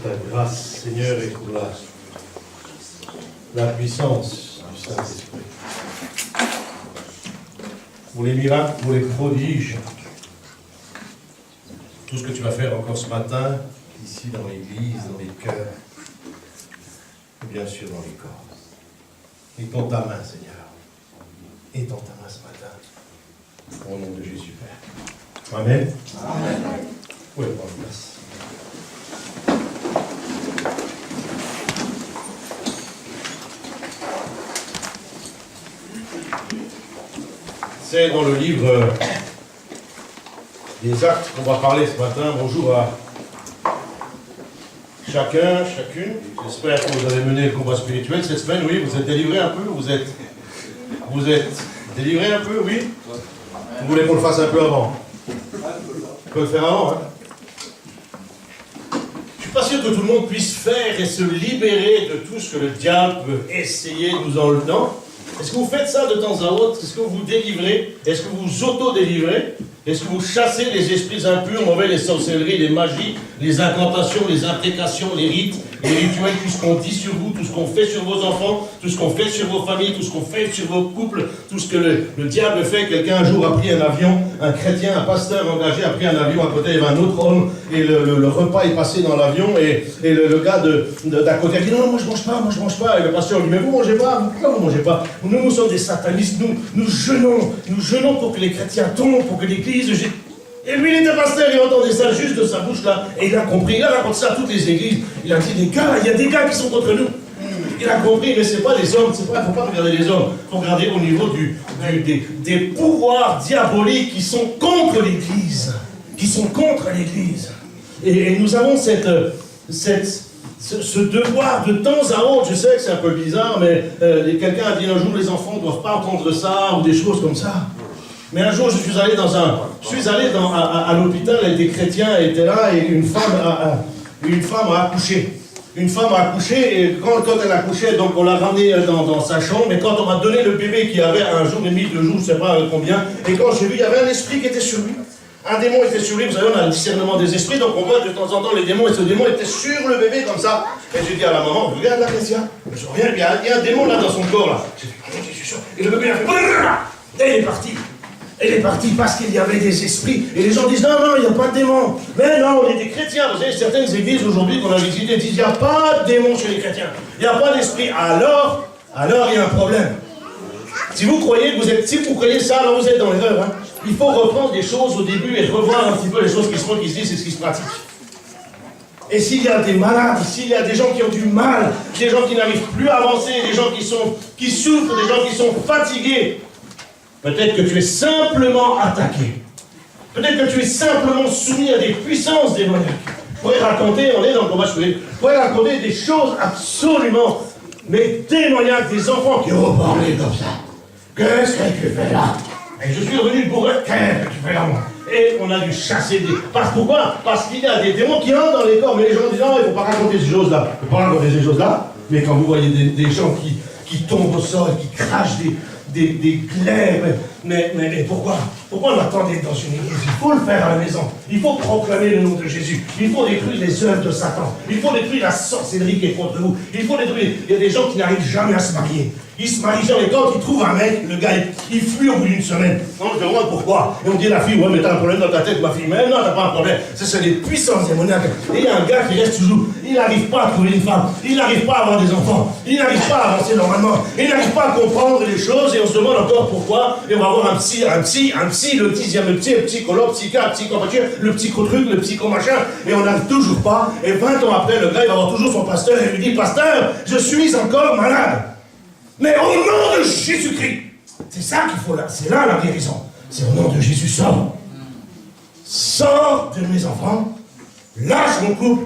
ta grâce, Seigneur, et pour la puissance du Saint-Esprit. Pour les miracles, pour les prodiges, tout ce que tu vas faire encore ce matin, ici dans l'église, dans les cœurs, et bien sûr dans les corps. Étends ta main, Seigneur. Étends ta main ce matin. Au nom de Jésus, Père. Amen. Amen. Oui, prendre place. C'est dans le livre des Actes qu'on va parler ce matin. Bonjour à chacun, chacune. J'espère que vous avez mené le combat spirituel cette semaine. Oui, vous êtes délivrés un peu. Vous êtes délivrés un peu, oui. Vous voulez qu'on le fasse un peu avant? On peut le faire avant, hein? Je ne suis pas sûr que tout le monde puisse faire et se libérer de tout ce que le diable peut essayer de nous enlever. Non? Est-ce que vous faites ça de temps à autre? Est-ce que vous vous délivrez? Est-ce que vous vous auto-délivrez? Est-ce que vous chassez les esprits impurs, mauvais, les sorcelleries, les magies, les incantations, les imprécations, les rites, les rituels, tout ce qu'on dit sur vous, tout ce qu'on fait sur vos enfants, tout ce qu'on fait sur vos familles, tout ce qu'on fait sur vos couples, tout ce que le diable fait? Quelqu'un un jour a pris un avion, un chrétien, un pasteur engagé a pris un avion, à côté il y avait un autre homme, et le repas est passé dans l'avion, et le gars d'à côté a dit non, moi je mange pas, et le pasteur lui dit mais vous mangez pas? Pourquoi vous mangez pas? Nous sommes des satanistes, nous jeûnons pour que les chrétiens tombent, pour que l'église. Et lui, il était pasteur, il entendait ça juste de sa bouche là, et il a compris, il a raconté ça à toutes les églises. Il a dit, il y a des gars qui sont contre nous. Il a compris, mais c'est pas les hommes, il ne faut pas regarder les hommes, il faut regarder au niveau des pouvoirs diaboliques qui sont contre l'église. Et nous avons ce devoir de temps à autre, je sais que c'est un peu bizarre, mais quelqu'un a dit un jour, les enfants ne doivent pas entendre ça, ou des choses comme ça. Mais un jour, je suis allé à l'hôpital, et des chrétiens étaient là, et une femme a accouché. Une femme a accouché, et quand elle a accouché, donc on l'a ramenée dans sa chambre, et quand on m'a donné le bébé qui avait 1 jour et demi, 2 jours, je ne sais pas combien, et quand j'ai vu, il y avait un esprit qui était sur lui. Un démon était sur lui, vous savez, on a le discernement des esprits, donc on voit de temps en temps les démons, et ce démon était sur le bébé comme ça. Et j'ai dit à la maman, regarde là, Chrétien, je reviens, il y a un démon là dans son corps là. J'ai dit, je suis sûr. Et le bébé a fait, et il est parti. Elle est partie parce qu'il y avait des esprits. Et les gens disent, non, il n'y a pas de démon. Mais non, on est des chrétiens. Vous savez, certaines églises aujourd'hui qu'on a visitées disent, il n'y a pas de démon chez les chrétiens. Il n'y a pas d'esprit. Alors, il y a un problème. Si vous croyez ça, alors vous êtes dans l'erreur. Hein. Il faut reprendre des choses au début et revoir un petit peu les choses qui se font, qui se disent et ce qui se pratique. Et s'il y a des malades, s'il y a des gens qui ont du mal, des gens qui n'arrivent plus à avancer, des gens qui souffrent, des gens qui sont fatigués, peut-être que tu es simplement attaqué. Peut-être que tu es simplement soumis à des puissances démoniaques. Je pourrais raconter, on est dans le combat spirituel, je pourrais raconter des choses absolument, mais démoniaques, des enfants qui ont parlé comme ça. Qu'est-ce que tu fais là? Et je suis revenu pour eux. Qu'est-ce que tu fais là, moi? Et on a dû chasser des... Pourquoi? Parce qu'il y a des démons qui entrent dans les corps, mais les gens disent non, il ne faut pas raconter ces choses-là. Il ne faut pas raconter ces choses-là. Mais quand vous voyez des gens qui tombent au sol, qui crachent des glaives. Mais pourquoi? Pourquoi on attend d'être dans une église? Il faut le faire à la maison. Il faut proclamer le nom de Jésus. Il faut détruire les œuvres de Satan. Il faut détruire la sorcellerie qui est contre vous. Il faut détruire... Il y a des gens qui n'arrivent jamais à se marier. Ils se marient jamais. Et quand ils trouvent un mec, le gars, il fuit au bout d'une semaine. Non, je me demande pourquoi. Et on dit à la fille, ouais, mais t'as un problème dans ta tête, ma fille. Mais non, t'as pas un problème. C'est des puissances démoniaques. Et il y a un gars qui reste toujours. Il n'arrive pas à trouver une femme. Il n'arrive pas à avoir des enfants. Il n'arrive pas à avancer normalement. Il n'arrive pas à comprendre les choses. Et on se demande encore pourquoi. Et on va avoir un psy, le dixième psy, le psychologue, psychiatre, psychopathique, le psychotruc, le psychomachin. Et on n'arrive toujours pas. Et 20 ans après, le gars, il va avoir toujours son pasteur. Et il lui dit, pasteur, je suis encore malade. Mais au nom de Jésus-Christ, c'est ça qu'il faut là, c'est là la guérison. C'est au nom de Jésus, sors. Sors de mes enfants, lâche mon couple,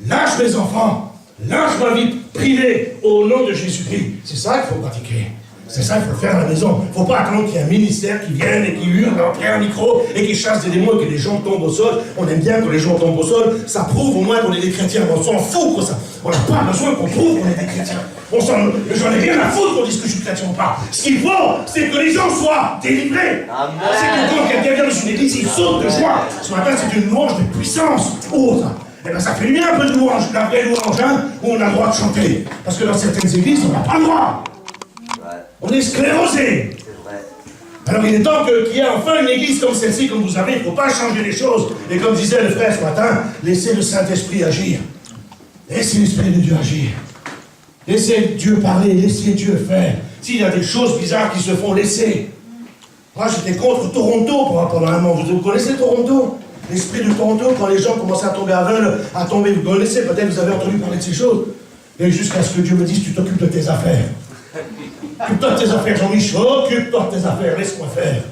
lâche mes enfants, lâche ma vie privée au nom de Jésus-Christ. C'est ça qu'il faut pratiquer. C'est ça qu'il faut faire à la maison. Il ne faut pas attendre qu'il y ait un ministère qui vienne et qui hurle après un micro et qui chasse des démons et que les gens tombent au sol. On aime bien que les gens tombent au sol. Ça prouve au moins qu'on est des chrétiens. On s'en fout, ça. On n'a pas besoin qu'on prouve qu'on est des chrétiens. J'en ai rien à foutre qu'on dise que je suis chrétien ou pas. Ce qu'il faut, c'est que les gens soient délivrés. Amen. C'est que quand quelqu'un vient dans une église, il saute de joie. Ce matin, c'est une louange de puissance. Autre. Eh bien, ça fait du bien un peu de louange, la vraie louange, hein, où on a le droit de chanter. Parce que dans certaines églises, on n'a pas le droit. On est sclérosé. Alors il est temps qu'il y ait enfin une église comme celle-ci, comme vous avez, il ne faut pas changer les choses. Et comme disait le frère ce matin, laissez le Saint-Esprit agir. Laissez l'Esprit de Dieu agir. Laissez Dieu parler, laissez Dieu faire. S'il y a des choses bizarres qui se font, laissez. Moi j'étais contre Toronto pendant un moment. Vous connaissez Toronto? L'esprit de Toronto, quand les gens commençaient à tomber aveugles, à tomber, vous connaissez, peut-être vous avez entendu parler de ces choses. Et jusqu'à ce que Dieu me dise, tu t'occupes de tes affaires. Occupe-toi de tes affaires, Jean-Michel, occupe-toi de tes affaires, laisse-moi faire.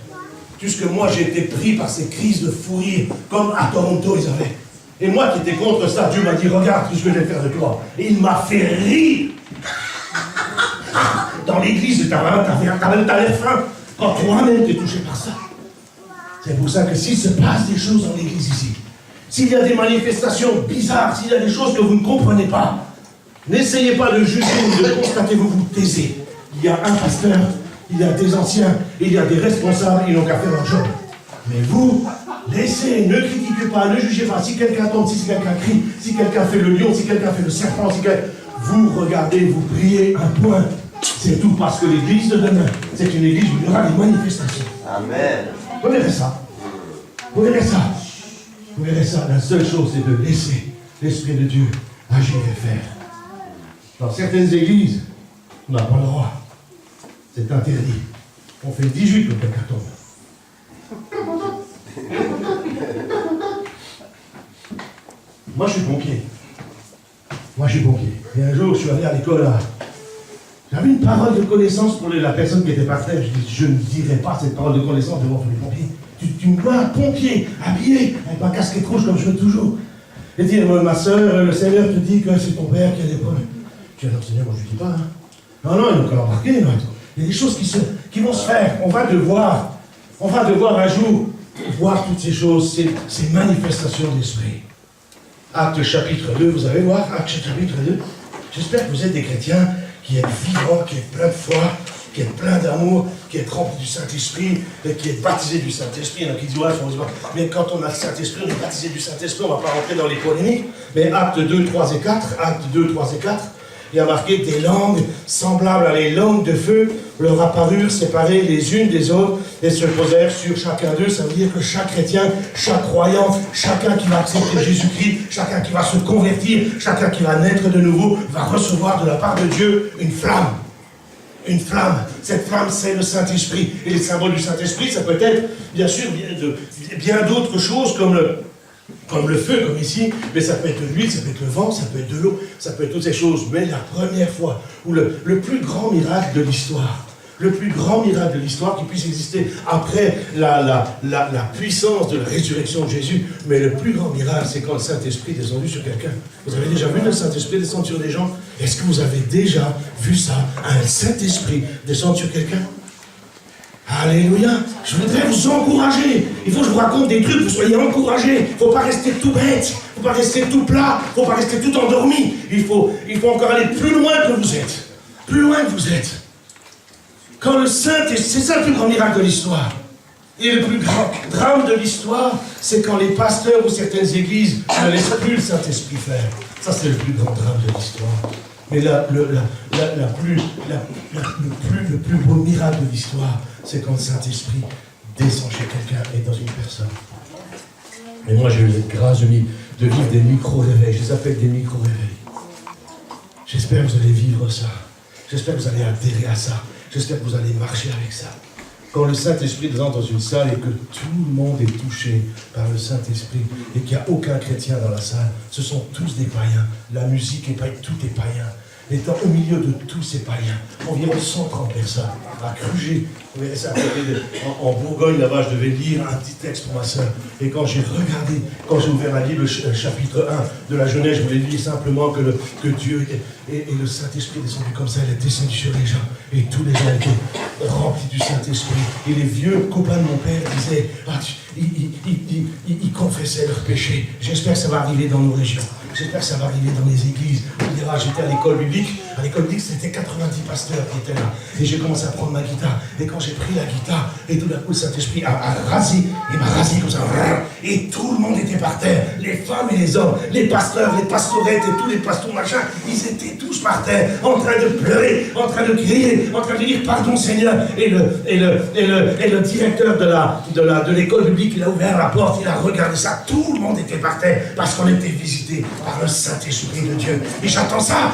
Puisque moi j'ai été pris par ces crises de fou rire, comme à Toronto ils avaient. Et moi qui étais contre ça, Dieu m'a dit, regarde ce que je vais faire de toi. Et il m'a fait rire. Dans l'église, t'as l'air fin, quand toi-même t'es touché par ça. C'est pour ça que s'il se passe des choses dans l'église ici, s'il y a des manifestations bizarres, s'il y a des choses que vous ne comprenez pas, n'essayez pas de juger ou de constater, vous vous taisez. Il y a un pasteur, il y a des anciens, il y a des responsables, ils n'ont qu'à faire leur job. Mais vous, laissez, ne critiquez pas, ne jugez pas. Si quelqu'un tombe, si quelqu'un crie, si quelqu'un fait le lion, si quelqu'un fait le serpent, vous regardez, vous priez un point. C'est tout, parce que l'église de demain, c'est une église où il y aura des manifestations. Amen. Vous verrez ça. Vous verrez ça. Vous verrez ça. La seule chose, c'est de laisser l'Esprit de Dieu agir et faire. Dans certaines églises, on n'a pas le droit. C'est interdit. On fait 18 quand quelqu'un tombe. Moi, je suis pompier. Et un jour, je suis allé à l'école là. J'avais une parole de connaissance pour la personne qui était par terre. Je dis, je ne dirai pas cette parole de connaissance devant tous les pompiers. Tu me vois, pompier, habillé, avec ma casquette rouge comme je fais toujours. Et dire, ma soeur, le Seigneur te dit que c'est ton père qui a des problèmes. Je dis, alors Seigneur, moi je ne dis pas. Hein. Non, il faut l'embarquer. Il y a des choses qui vont se faire. On va devoir un jour voir toutes ces choses, ces manifestations d'esprit. Acte chapitre 2, vous allez voir, Acte chapitre 2. J'espère que vous êtes des chrétiens qui êtes vivants, qui êtes pleins de foi, qui êtes pleins d'amour, qui êtes remplis du Saint-Esprit, et qui êtes baptisés du Saint-Esprit. Il y en a qui disent, ouais, mais quand on a le Saint-Esprit, on est baptisé du Saint-Esprit, on ne va pas rentrer dans les polémiques. Mais Acte 2, 3 et 4, il y a marqué des langues semblables à les langues de feu leur apparurent séparées les unes des autres et se posèrent sur chacun d'eux. Ça veut dire que chaque chrétien, chaque croyant, chacun qui va accepter Jésus-Christ, chacun qui va se convertir, chacun qui va naître de nouveau, va recevoir de la part de Dieu une flamme. Une flamme. Cette flamme, c'est le Saint-Esprit. Et les symboles du Saint-Esprit, ça peut être, bien sûr, bien d'autres choses comme le feu, comme ici, mais ça peut être l'huile, ça peut être le vent, ça peut être de l'eau, ça peut être toutes ces choses. Mais la première fois où le plus grand miracle de l'histoire, qui puisse exister après la puissance de la résurrection de Jésus, mais le plus grand miracle, c'est quand le Saint-Esprit est descendu sur quelqu'un. Vous avez déjà vu le Saint-Esprit descendre sur des gens? Est-ce que vous avez déjà vu ça, un Saint-Esprit descendre sur quelqu'un? Alléluia. Je voudrais vous encourager. Il faut que je vous raconte des trucs, vous soyez encouragés. Il ne faut pas rester tout bête. Il ne faut pas rester tout plat. Il ne faut pas rester tout endormi. Il faut encore aller plus loin que vous êtes. Plus loin que vous êtes. Quand le Saint-Esprit, c'est ça le plus grand miracle de l'histoire. Et le plus grand drame de l'histoire, c'est quand les pasteurs ou certaines églises ne laissent plus le Saint-Esprit faire. Ça, c'est le plus grand drame de l'histoire. Mais le plus beau miracle de l'histoire, c'est quand le Saint-Esprit descend chez quelqu'un et dans une personne. Et moi, j'ai eu la grâce de vivre des micro-réveils. Je les appelle des micro-réveils. J'espère que vous allez vivre ça. J'espère que vous allez adhérer à ça. J'espère que vous allez marcher avec ça. Quand le Saint-Esprit descend dans une salle et que tout le monde est touché par le Saint-Esprit et qu'il n'y a aucun chrétien dans la salle, ce sont tous des païens. La musique est païenne, tout est païen. Étant au milieu de tous ces païens, environ 130 personnes, à Crugé, vous verrez ça en Bourgogne, là-bas, je devais lire un petit texte pour ma soeur. Et quand j'ai regardé, quand j'ai ouvert la Bible, chapitre 1 de la Genèse, je voulais lire simplement que Dieu et le Saint-Esprit est descendu comme ça, il est descendu sur les gens. Et tous les gens étaient remplis du Saint-Esprit. Et les vieux copains de mon père disaient, ils confessaient leurs péchés. J'espère que ça va arriver dans nos régions. j'espère que ça va arriver dans les églises. On dira, j'étais à l'école biblique. À l'école biblique, c'était 90 pasteurs qui étaient là. Et j'ai commencé à prendre ma guitare. Et quand j'ai pris la guitare, et tout d'un coup, le Saint-Esprit a rasé. Il m'a rasé comme ça. Et tout le monde était par terre. Les femmes et les hommes, les pasteurs, les pastorettes et tous les pasteurs, machin, ils étaient tous par terre, en train de pleurer, en train de crier, en train de dire pardon Seigneur. Et le directeur de l'école biblique, il a ouvert la porte, il a regardé ça. Tout le monde était par terre parce qu'on était visité par le Saint-Esprit de Dieu. Et j'attends ça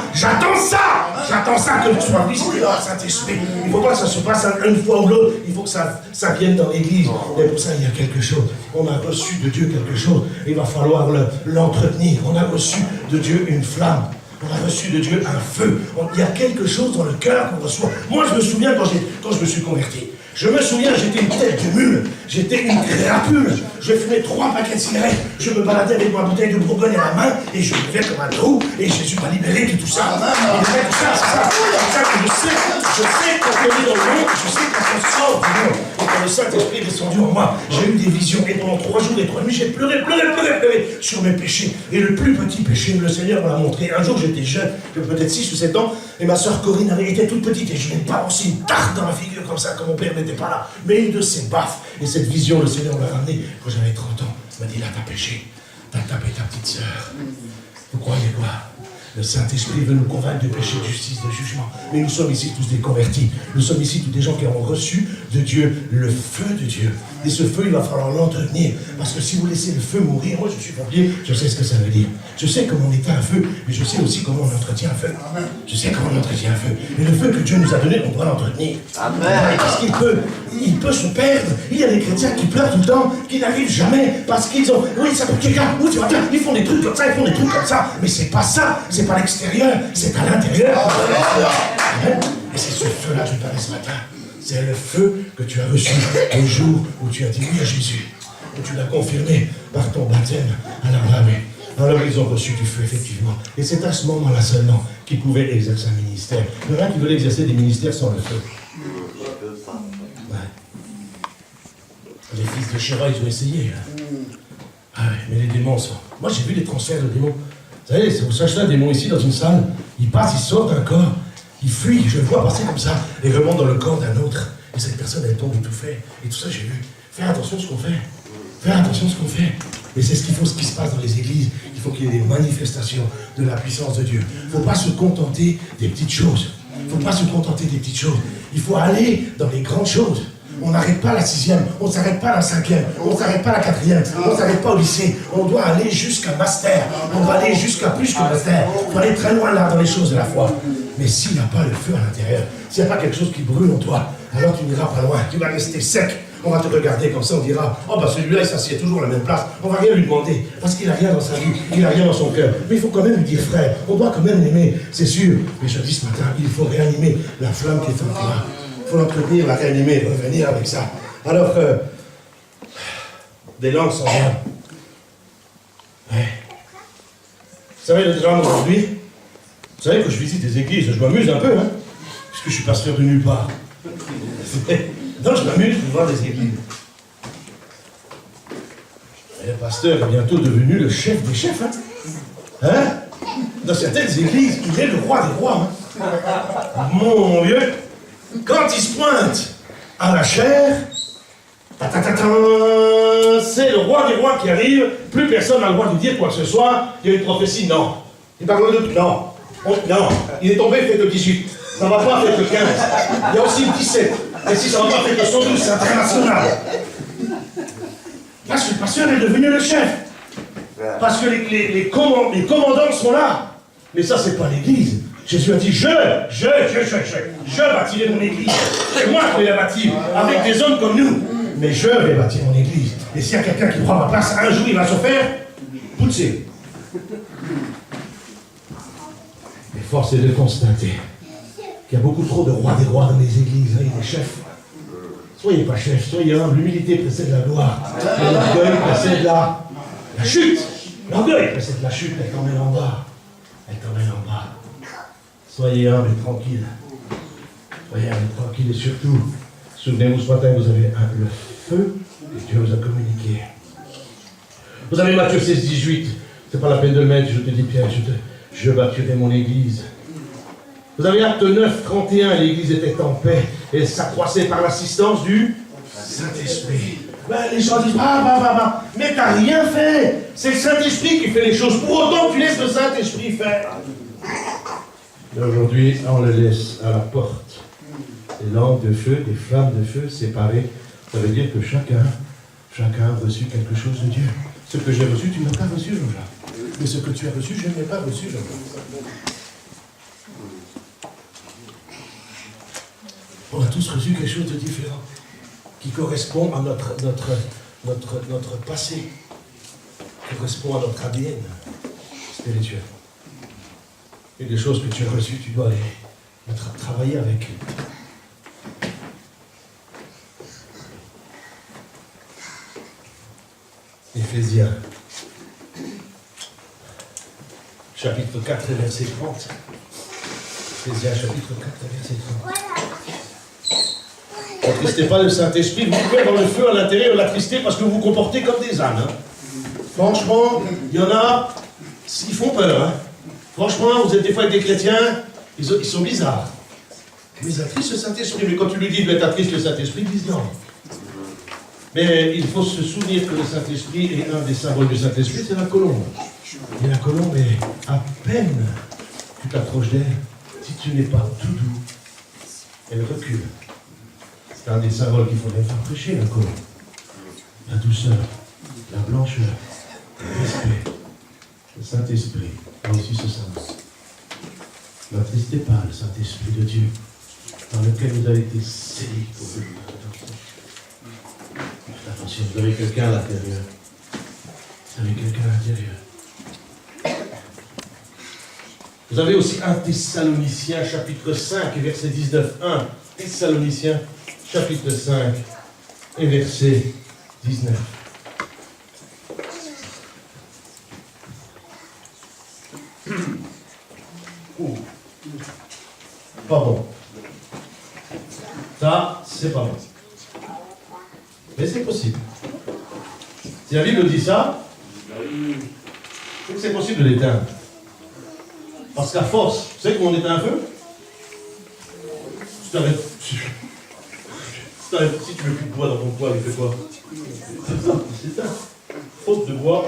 que je sois visité par le Saint-Esprit. Il ne faut pas que ça se passe une fois ou l'autre, il faut que ça vienne dans l'église. Et pour ça, il y a quelque chose. On a reçu de Dieu quelque chose. Il va falloir l'entretenir. On a reçu de Dieu une flamme. On a reçu de Dieu un feu. Il y a quelque chose dans le cœur qu'on reçoit. Moi, je me souviens quand je me suis converti. Je me souviens, j'étais une tête de mule, j'étais une crapule, je fumais 3 paquets de cigarettes, je me baladais avec ma bouteille de Bourgogne à la main, et je buvais comme un trou, et Jésus m'a libéré de tout ça. C'est ça que je sais qu'on est dans le monde, je sais qu'on sort du monde. Et quand le Saint-Esprit est descendu en moi, j'ai eu des visions, et pendant 3 jours et 3 nuits, j'ai pleuré sur mes péchés. Et le plus petit péché, le Seigneur m'a montré. Un jour, j'étais jeune, peut-être 6 ou 7 ans, et ma soeur Corinne était toute petite, et je n'ai pas aussi une tarte dans la figure comme ça, comme mon père n'était pas là. Mais une de ces baffes, et cette vision, le Seigneur m'a ramené quand j'avais 30 ans. Il m'a dit, là, t'as péché, t'as tapé ta petite sœur. Vous croyez quoi? Le Saint-Esprit veut nous convaincre de péché, de justice, de jugement. Mais nous sommes ici tous des convertis. Nous sommes ici tous des gens qui ont reçu de Dieu le feu de Dieu. Et ce feu, il va falloir l'entretenir. Parce que si vous laissez le feu mourir, moi je suis pompier, je sais ce que ça veut dire. Je sais comment on éteint un feu, mais je sais aussi comment on entretient un feu. Je sais comment on entretient un feu. Et le feu que Dieu nous a donné, on doit l'entretenir. Parce qu'il peut se perdre. Il y a des chrétiens qui pleurent tout le temps, qui n'arrivent jamais, parce qu'ils ont... Oui, ça peut quelqu'un, oui, tu vois, ils font des trucs comme ça, ils font des trucs comme ça. Mais c'est pas ça, c'est pas l'extérieur, c'est à l'intérieur. Et c'est ce feu-là que je parlais ce matin. C'est le feu que tu as reçu le jour où tu as dit oui à Jésus. Et tu l'as confirmé par ton baptême à la bravée. Alors ils ont reçu du feu, effectivement. Et c'est à ce moment-là seulement qu'ils pouvaient exercer un ministère. Il y en a qui veulent exercer des ministères sans le feu. Ouais. Les fils de Shira, ils ont essayé. Ah ouais, mais les démons sont... Moi, j'ai vu des transferts de démons. Vous savez, vous sachez un démon ici, dans une salle, il passe, il sort d'un corps, il fuit, je le vois passer comme ça, et remonte dans le corps d'un autre. Et cette personne, elle tombe étouffée. Et tout ça, j'ai vu. Fais attention à ce qu'on fait. Fais attention à ce qu'on fait. Et c'est ce qu'il faut, ce qui se passe dans les églises. Il faut qu'il y ait des manifestations de la puissance de Dieu. Il ne faut pas se contenter des petites choses. Il ne faut pas se contenter des petites choses. Il faut aller dans les grandes choses. On n'arrête pas la 6e, on ne s'arrête pas la 5e, on ne s'arrête pas la 4e, on ne s'arrête pas au lycée. On doit aller jusqu'à master, on doit aller jusqu'à plus que master. Il faut aller très loin là dans les choses de la foi. Mais s'il n'y a pas le feu à l'intérieur, s'il n'y a pas quelque chose qui brûle en toi, alors tu n'iras pas loin, tu vas rester sec. On va te regarder comme ça, on dira, oh bah celui-là il s'assied toujours à la même place, on va rien lui demander, parce qu'il n'a rien dans sa vie, il n'a rien dans son cœur. Mais il faut quand même lui dire frère, on doit quand même l'aimer, c'est sûr. Mais je dis ce matin, il faut réanimer la flamme qui est en toi. Il faut l'entretenir, la réanimer, revenir avec ça. Alors, des langues sans verbe. Ouais. Vous savez le drame aujourd'hui? Vous savez que je visite des églises, je m'amuse un peu, hein, puisque je suis pasteur de nulle part. Donc je m'amuse de voir des églises. Et le pasteur est bientôt devenu le chef des chefs, hein? Dans certaines églises, il est le roi des rois, hein? Mon Dieu! Quand il se pointe à la chair, c'est le roi des rois qui arrive, plus personne n'a le droit de dire quoi que ce soit, il y a une prophétie, non. Il parle de non. Non, il est tombé, fait que 18. Ça ne va pas, fait que 15. Il y a aussi le 17. Et si ça ne va pas, fait que 112, c'est international. Parce que le pasteur est devenu le chef. Parce que les commandants sont là. Mais ça, c'est pas l'église. Jésus a dit, je bâtirai mon église. C'est moi qui vais la bâtir, avec des hommes comme nous. Mais je vais bâtir mon église. Et s'il y a quelqu'un qui prend ma place, un jour il va se faire pousser. Et force est de constater qu'il y a beaucoup trop de rois des rois dans les églises, et des chefs. Soyez pas chef, soyez humble. L'humilité précède la gloire. L'orgueil précède la chute. L'orgueil précède la chute, elle t'emmène en bas. Elle t'emmène en bas. Soyez humble et tranquille. Soyez humble et tranquille et surtout, souvenez-vous ce matin, vous avez le feu que Dieu vous a communiqué. Vous avez Matthieu 16, 18. C'est pas la peine de le mettre, je te dis Pierre, je bâtirai mon église. Vous avez Acte 9, 31, l'église était en paix et s'accroissait par l'assistance du Saint-Esprit. Ben, les gens disent, mais t'as rien fait. C'est le Saint-Esprit qui fait les choses. Pour autant, tu laisses le Saint-Esprit faire. Mais aujourd'hui, on le laisse à la porte. Des lampes de feu, des flammes de feu séparées. Ça veut dire que chacun a reçu quelque chose de Dieu. Ce que j'ai reçu, tu n'as pas reçu, Jean-Jacques. Mais ce que tu as reçu, je n'ai pas reçu, Jean-Jacques. On a tous reçu quelque chose de différent, qui correspond à notre passé, qui correspond à notre ADN spirituel. Et des choses que tu as reçues, tu dois les travailler avec. Éphésiens, chapitre 4, verset 30. Éphésiens, chapitre 4, verset 30. N'attristez pas le Saint-Esprit, vous pouvez avoir le feu à l'intérieur, l'attrister parce que vous vous comportez comme des ânes. Hein. Franchement, il y en a, ils font peur. Hein. Franchement, vous êtes des fois avec des chrétiens, ils sont bizarres. Mais ils attristent le Saint-Esprit. Mais quand tu lui dis de t'attrister le Saint-Esprit, ils disent non. Mais il faut se souvenir que le Saint-Esprit est un des symboles du Saint-Esprit, c'est la colombe. Et la colombe est à peine tu t'approches d'elle, si tu n'es pas tout doux, elle recule. C'est un des symboles qu'il faudrait faire prêcher, la colombe. La douceur, la blancheur, le respect, le Saint-Esprit a aussi ce sens. N'attristez pas le Saint-Esprit de Dieu, dans lequel vous avez été scellés pour vous. Attention, vous avez quelqu'un à l'intérieur. Vous avez quelqu'un à l'intérieur. Vous avez aussi 1 Thessaloniciens, chapitre 5, et verset 19. 1 Thessaloniciens, chapitre 5, et verset 19. Pas bon. Ça, c'est pas bon. Mais c'est possible. Si la Bible dit ça, c'est que c'est possible de l'éteindre. Parce qu'à force, tu sais comment on éteint un feu? Si tu veux plus de bois dans ton poêle, il fait quoi? C'est ça, c'est ça. Faute de bois.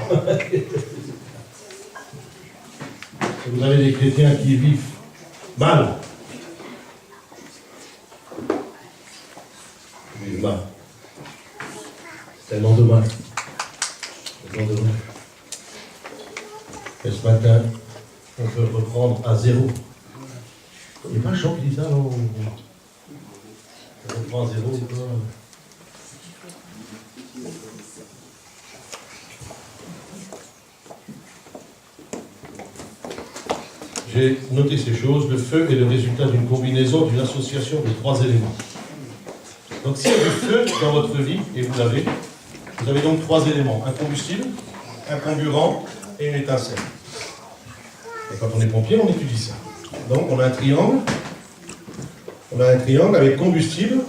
Vous avez des chrétiens qui vivent mal. Ils vivent mal. C'est tellement dommage. Tellement dommage. Et ce matin, on peut reprendre à zéro. Il n'y a pas Jean qui dit ça, non? On reprend à zéro, quoi. J'ai noté ces choses. Le feu est le résultat d'une combinaison, d'une association de 3 éléments. Donc s'il y a du feu dans votre vie, et vous l'avez, vous avez donc 3 éléments. Un combustible, un carburant et une étincelle. Et quand on est pompier, on étudie ça. Donc on a un triangle. On a un triangle avec combustible,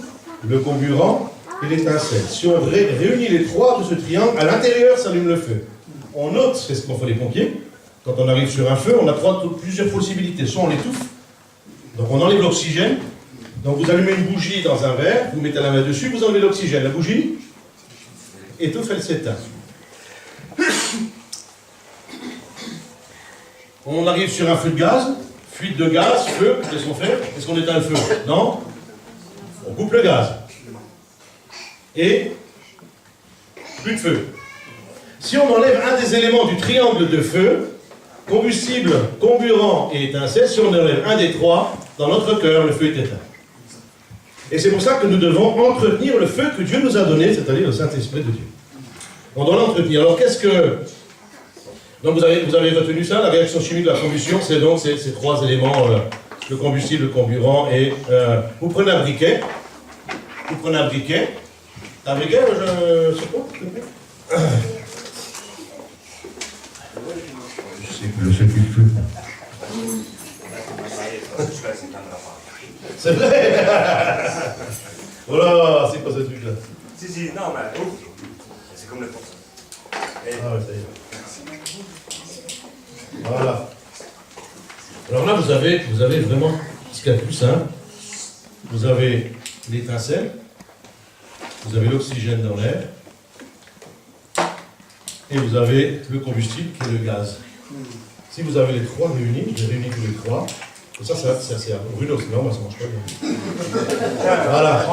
le carburant et l'étincelle. Si on réunit les 3 de ce triangle, à l'intérieur s'allume le feu. On note, c'est ce qu'on fait les pompiers. Quand on arrive sur un feu, on a plusieurs possibilités. Soit on l'étouffe, donc on enlève l'oxygène. Donc vous allumez une bougie dans un verre, vous mettez la main dessus, vous enlevez l'oxygène. La bougie étouffe, elle s'éteint. On arrive sur un feu de gaz, fuite de gaz, feu, qu'est-ce qu'on fait? Est-ce qu'on éteint le feu? Non. On coupe le gaz. Et plus de feu. Si on enlève un des éléments du triangle de feu, combustible, carburant et étincelle, si on enlève un des 3, dans notre cœur, le feu est éteint. Et c'est pour ça que nous devons entretenir le feu que Dieu nous a donné, c'est-à-dire le Saint-Esprit de Dieu. On doit l'entretenir. Alors qu'est-ce que... Donc vous avez retenu ça, la réaction chimique de la combustion, c'est donc ces 3 éléments, le combustible, le carburant et... vous prenez un briquet. Vous prenez un briquet. Un briquet, je sais pas. Je sais plus le feu. C'est vrai. Voilà, c'est quoi ce truc-là? Si, non, mais c'est comme le temps. Ah ouais, ça y est. Voilà. Alors là, vous avez vraiment ce qu'il y a de plus simple. Vous avez l'étincelle, vous avez l'oxygène dans l'air, et vous avez le combustible qui est le gaz. Si vous avez les trois réunis, j'ai réuni tous les trois, ça c'est brûlot, sinon moi ça ne mange pas bien. Voilà,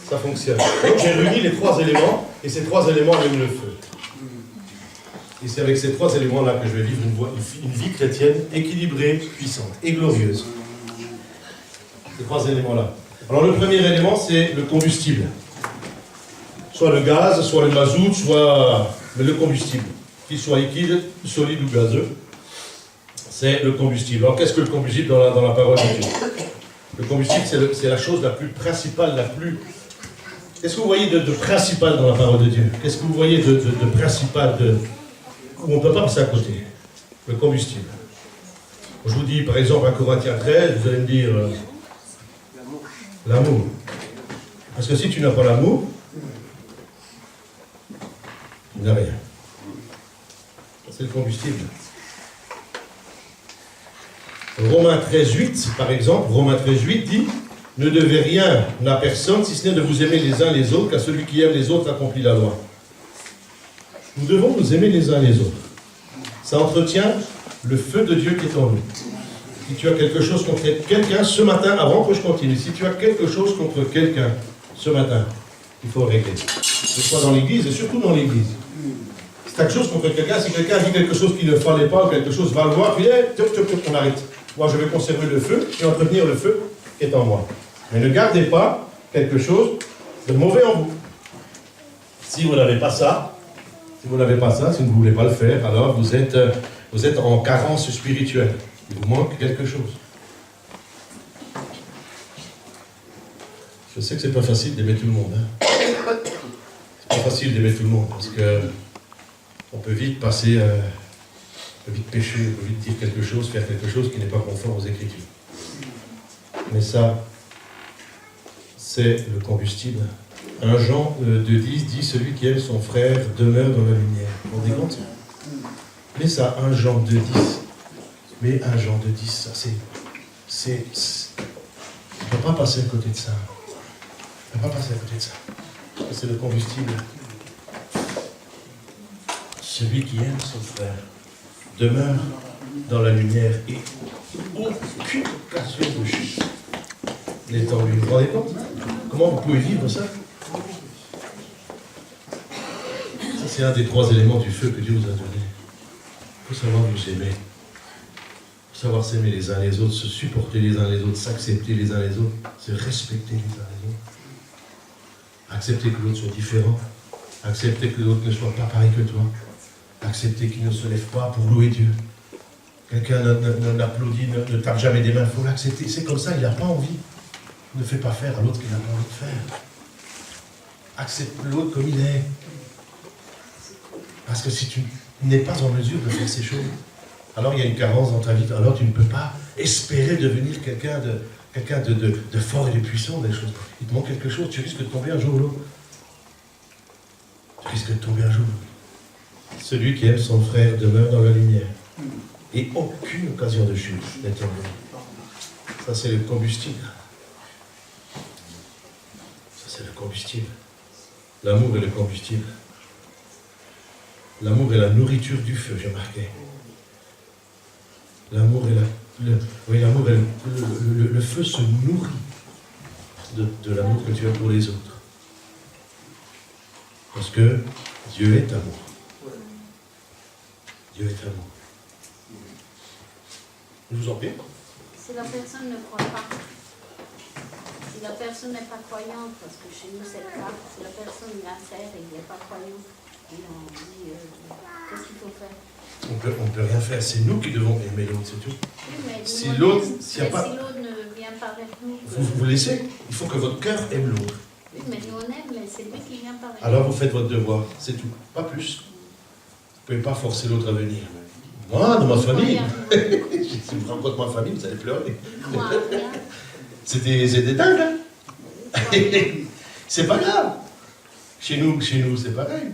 ça fonctionne. Donc j'ai réuni les trois éléments, et ces trois éléments amènent le feu. Et c'est avec ces trois éléments-là que je vais vivre une vie chrétienne équilibrée, puissante et glorieuse. Ces trois éléments-là. Alors le premier élément, c'est le combustible. Soit le gaz, soit le mazout, soit le combustible. Qu'il soit liquide, solide ou gazeux, c'est le combustible. Alors qu'est-ce que le combustible dans la parole de Dieu? Le combustible, c'est la chose la plus principale, la plus... Qu'est-ce que vous voyez de principal dans la parole de Dieu? Qu'est-ce que vous voyez de principal, où on ne peut pas passer à côté? Le combustible. Je vous dis, par exemple, à Corinthiens 13, vous allez me dire... l'amour. Parce que si tu n'as pas l'amour, tu n'as rien. C'est le combustible. Romains 13,8, par exemple, Romains 13,8 dit « Ne devez rien à personne, si ce n'est de vous aimer les uns les autres, car celui qui aime les autres accomplit la loi. » Nous devons nous aimer les uns les autres. Ça entretient le feu de Dieu qui est en nous. Si tu as quelque chose contre quelqu'un ce matin, avant que je continue, si tu as quelque chose contre quelqu'un ce matin, il faut régler. Que ce soit dans l'église et surtout dans l'église. Si tu as quelque chose contre quelqu'un, si quelqu'un dit quelque chose qu'il ne fallait pas, ou quelque chose va le voir, puis on arrête. Moi, je vais conserver le feu et entretenir le feu qui est en moi. Mais ne gardez pas quelque chose de mauvais en vous. Si vous n'avez pas ça, si vous ne voulez pas le faire, alors vous êtes en carence spirituelle. Il vous manque quelque chose. Je sais que c'est pas facile d'aimer tout le monde. Hein. C'est pas facile d'aimer tout le monde parce que on peut vite passer, on peut vite pécher, on peut vite dire quelque chose, faire quelque chose qui n'est pas conforme aux Écritures. Mais ça, c'est le combustible. 1 Jean 2,10 dit « Celui qui aime son frère demeure dans la lumière. » Vous vous rendez compte? Mais ça, 1 Jean 2,10. Mais 1 Jean 2,10, ça c'est... On ne peut pas passer à côté de ça. On ne peut pas passer à côté de ça. C'est le combustible. Celui qui aime son frère demeure dans la lumière et aucune occasion de chute n'est en lui. Vous vous rendez compte? Comment vous pouvez vivre ça? Ça, c'est un des trois éléments du feu que Dieu vous a donné. Il faut savoir vous aimer. Il faut savoir s'aimer les uns les autres, se supporter les uns les autres, s'accepter les uns les autres, se respecter les uns les autres. Accepter que l'autre soit différent. Accepter que l'autre ne soit pas pareil que toi. Accepter qu'il ne se lève pas pour louer Dieu. Quelqu'un n'applaudit, ne tape jamais des mains, il faut l'accepter. C'est comme ça, il n'a pas envie. Ne fais pas faire à l'autre qu'il n'a pas envie de faire. Accepte l'autre comme il est. Parce que si tu n'es pas en mesure de faire ces choses, alors il y a une carence dans ta vie, alors tu ne peux pas espérer devenir quelqu'un de fort et de puissant. Des choses. Il te manque quelque chose, tu risques de tomber un jour ou l'autre. Tu risques de tomber un jour. Celui qui aime son frère demeure dans la lumière. Et aucune occasion de chute n'est en lui. Ça, c'est le combustible. Ça, c'est le combustible. L'amour est le combustible. L'amour est la nourriture du feu, j'ai marqué. L'amour est le feu se nourrit de l'amour que tu as pour les autres. Parce que Dieu est amour. Dieu est amour. Je vous en prie. Si la personne ne croit pas, si la personne n'est pas croyante, parce que chez nous c'est le cas, si la personne est sincère et n'est pas croyante, et on dit qu'est-ce qu'il faut faire? On ne peut rien faire, c'est nous qui devons aimer l'autre, c'est tout. Oui, mais si l'autre si ne vient pas vers nous... Vous laissez, il faut que votre cœur aime l'autre. Oui, mais nous on aime, mais c'est lui qui vient par vers nous. Alors vous faites votre devoir, c'est tout, pas plus. Vous ne pouvez pas forcer l'autre à venir. Moi, dans ma famille, si vous rencontrez ma famille, vous allez pleurer. C'est des dingues, hein. C'est pas grave. Chez nous, c'est pareil.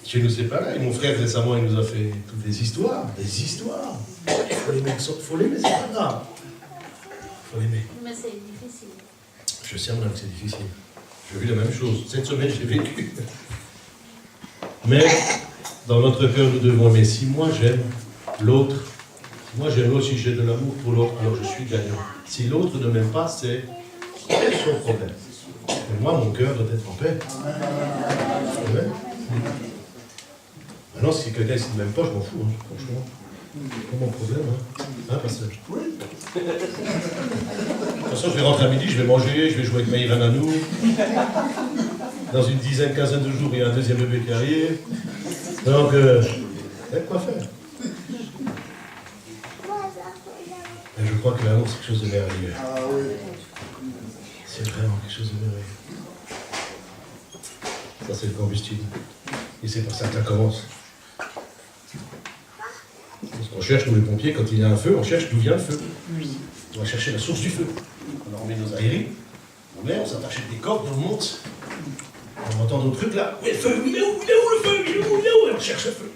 Chez nous, c'est pareil. Mon frère, récemment, il nous a fait toutes des histoires. Des histoires. Faut l'aimer, c'est pas grave. Faut l'aimer. Mais c'est difficile. Je sais, madame, que c'est difficile. J'ai vu la même chose. Cette semaine, j'ai vécu. Mais, dans notre cœur, nous devons aimer. Si moi, j'aime l'autre, si j'ai de l'amour pour l'autre, alors je suis gagnant. Si l'autre ne m'aime pas, c'est son problème. Mais moi, mon cœur doit être en paix. Amen. Maintenant, si quelqu'un ne m'aime pas, je m'en fous, hein, franchement. C'est pas mon problème, hein, pasteur? Oui. De toute façon, je vais rentrer à midi, je vais manger, je vais jouer avec Maïvan à nous. Dans une quinzaine de jours, il y a un deuxième bébé qui arrive. Donc, il y a de quoi faire. Et je crois que l'amour, c'est quelque chose de merveilleux. Ah oui. C'est vraiment quelque chose de merveilleux. Ça, c'est le combustible. Et c'est pour ça que ça commence. Parce qu'on cherche, nous les pompiers, quand il y a un feu, on cherche d'où vient le feu. On va chercher la source du feu. On remet nos aérines, on met, on s'attache avec des cordes, on monte. On entend d'autres trucs là. Où est le feu? Il est où? Il est où le feu? Il est où? Il est où? Et on cherche le feu.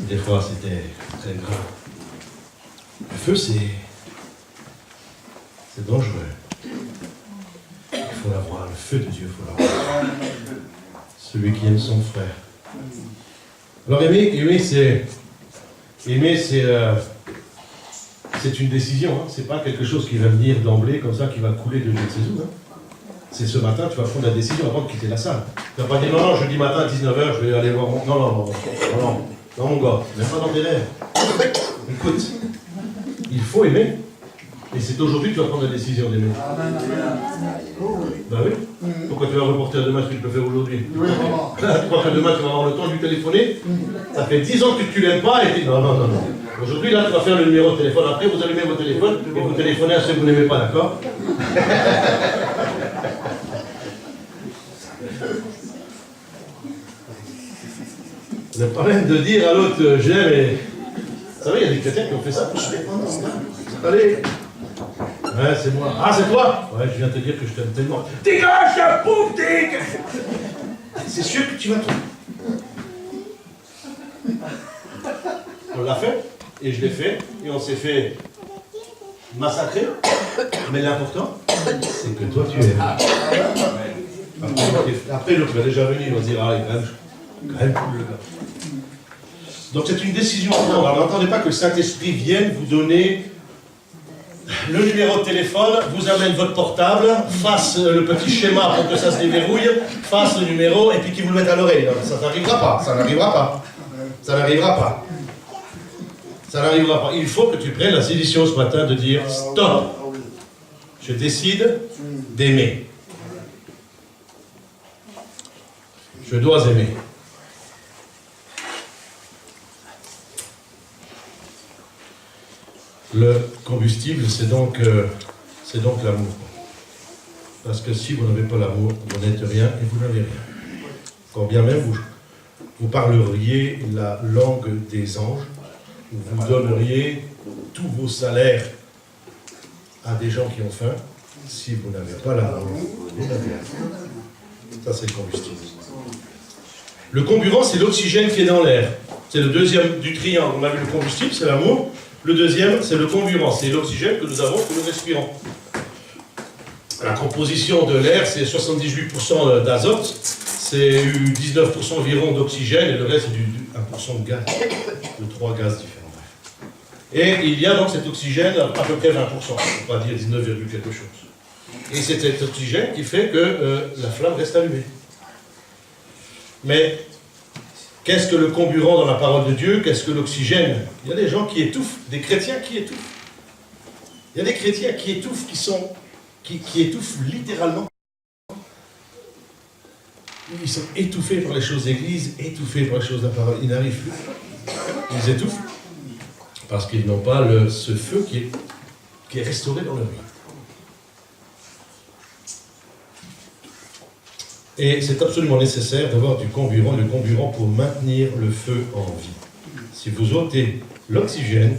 Des fois, c'était très grave. Le feu, c'est dangereux. Il faut l'avoir, le feu de Dieu, il faut l'avoir. Celui qui aime son frère. Alors aimer, c'est une décision. Hein. C'est pas quelque chose qui va venir d'emblée comme ça, qui va couler de ses eaux. Hein. C'est ce matin, tu vas prendre la décision avant de quitter la salle. Tu vas pas dire non, jeudi matin à 19h, je vais aller voir mon... Non, mon gars, même pas dans tes rêves. Écoute, il faut aimer. Et c'est aujourd'hui que tu vas prendre la décision d'aimer. Ben oui. Pourquoi tu vas reporter à demain ce que tu peux faire aujourd'hui? Tu crois que demain tu vas avoir le temps de lui téléphoner? Ça fait 10 ans que tu l'aimes pas et tu dis non. Aujourd'hui, là, tu vas faire le numéro de téléphone. Après, vous allumez vos téléphones et vous téléphonez à ceux que vous n'aimez pas, d'accord? Vous n'êtes pas même de dire à l'autre j'aime et... Vous savez, il y a des chrétiens qui ont fait ça. Allez. Ouais, c'est moi. Ah, c'est toi? Ouais, je viens te dire que je t'aime tellement. Dégage, la pauvre, dégage! C'est sûr que tu vas trouver. On l'a fait, et je l'ai fait, et on s'est fait massacrer. Mais l'important, c'est que toi, tu aimes. Après, l'autre va déjà venir, il va dire, ah, il est quand même cool, le gars. Donc, c'est une décision à prendre. Alors, n'entendez pas que le Saint-Esprit vienne vous donner le numéro de téléphone, vous amène votre portable, fasse le petit schéma pour que ça se déverrouille, fasse le numéro, et puis qu'il vous le mette à l'oreille. Ça n'arrivera pas, ça n'arrivera pas. Ça n'arrivera pas. Ça n'arrivera pas. Il faut que tu prennes la décision ce matin de dire stop. Je décide d'aimer. Je dois aimer. Le combustible, c'est donc l'amour. Parce que si vous n'avez pas l'amour, vous n'êtes rien et vous n'avez rien. Quand bien même vous parleriez la langue des anges, vous donneriez tous vos salaires à des gens qui ont faim, si vous n'avez pas l'amour, vous n'avez rien. Ça, c'est le combustible. Le comburant, c'est l'oxygène qui est dans l'air. C'est le deuxième du triangle. On a vu le combustible, c'est l'amour. Le deuxième, c'est le comburant, c'est l'oxygène que nous avons, que nous respirons. La composition de l'air, c'est 78% d'azote, c'est 19% environ d'oxygène, et le reste, c'est 1% de gaz, de 3 gaz différents. Et il y a donc cet oxygène, à peu près 20%, on va dire 19, quelque chose. Et c'est cet oxygène qui fait que la flamme reste allumée. Mais qu'est-ce que le comburant dans la parole de Dieu? Qu'est-ce que l'oxygène? Il y a des gens qui étouffent, des chrétiens qui étouffent. Il y a des chrétiens qui étouffent, qui étouffent littéralement. Ils sont étouffés par les choses d'église, étouffés par les choses de la parole. Ils n'arrivent plus. Ils étouffent parce qu'ils n'ont pas ce feu qui est restauré dans leur vie. Et c'est absolument nécessaire d'avoir du comburant pour maintenir le feu en vie. Si vous ôtez l'oxygène,